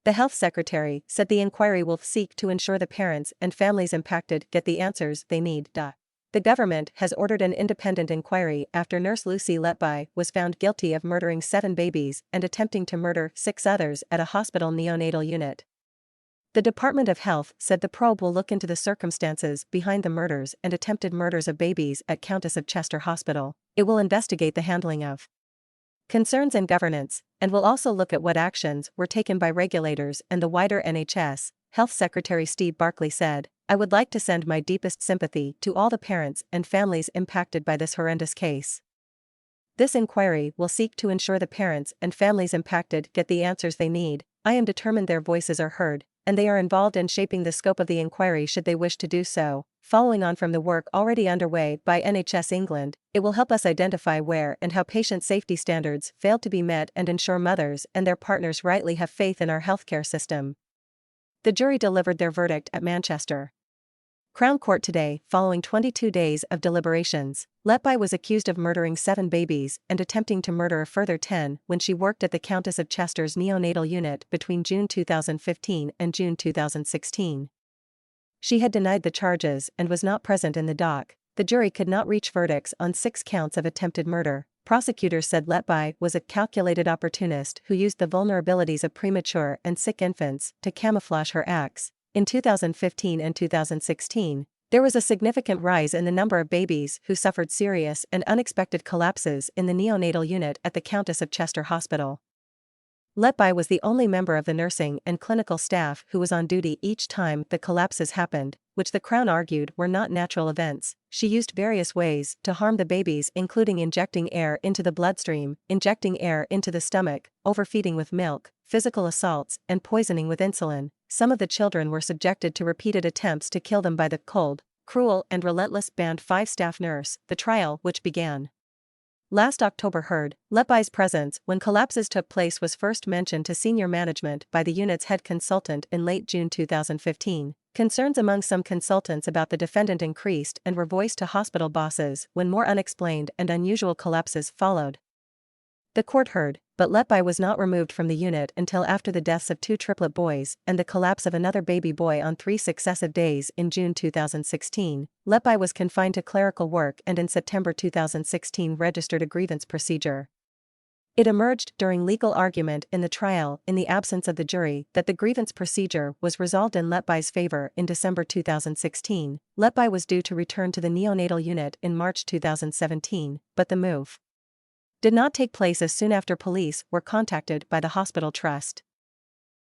The health secretary said the inquiry will seek to ensure the parents and families impacted get the answers they need. The government has ordered an independent inquiry after nurse Lucy Letby was found guilty of murdering 7 babies and attempting to murder 6 others at a hospital neonatal unit. The Department of Health said the probe will look into the circumstances behind the murders and attempted murders of babies at Countess of Chester Hospital. It will investigate the handling of concerns and governance, and will also look at what actions were taken by regulators and the wider NHS, Health Secretary Steve Barclay said. I would like to send my deepest sympathy to all the parents and families impacted by this horrendous case. This inquiry will seek to ensure the parents and families impacted get the answers they need. I am determined their voices are heard, and they are involved in shaping the scope of the inquiry should they wish to do so. Following on from the work already underway by NHS England, it will help us identify where and how patient safety standards failed to be met and ensure mothers and their partners rightly have faith in our healthcare system. The jury delivered their verdict at Manchester Crown Court today, following 22 days of deliberations. Letby was accused of murdering 7 babies and attempting to murder a further 10 when she worked at the Countess of Chester's neonatal unit between June 2015 and June 2016. She had denied the charges and was not present in the dock. The jury could not reach verdicts on 6 counts of attempted murder. Prosecutors said Letby was a calculated opportunist who used the vulnerabilities of premature and sick infants to camouflage her acts. In 2015 and 2016, there was a significant rise in the number of babies who suffered serious and unexpected collapses in the neonatal unit at the Countess of Chester Hospital. Letby was the only member of the nursing and clinical staff who was on duty each time the collapses happened, which the Crown argued were not natural events. She used various ways to harm the babies, including injecting air into the bloodstream, injecting air into the stomach, overfeeding with milk, physical assaults, and poisoning with insulin. Some of the children were subjected to repeated attempts to kill them by the cold, cruel and relentless Band 5 staff nurse. The trial, which began last October, heard Letby's presence when collapses took place was first mentioned to senior management by the unit's head consultant in late June 2015. Concerns among some consultants about the defendant increased and were voiced to hospital bosses when more unexplained and unusual collapses followed. The court heard, but Letby was not removed from the unit until after the deaths of 2 triplet boys and the collapse of another baby boy on 3 successive days in June 2016. Letby was confined to clerical work and in September 2016 registered a grievance procedure. It emerged during legal argument in the trial, in the absence of the jury, that the grievance procedure was resolved in Letby's favor in December 2016. Letby was due to return to the neonatal unit in March 2017, but the move did not take place as soon after police were contacted by the hospital trust.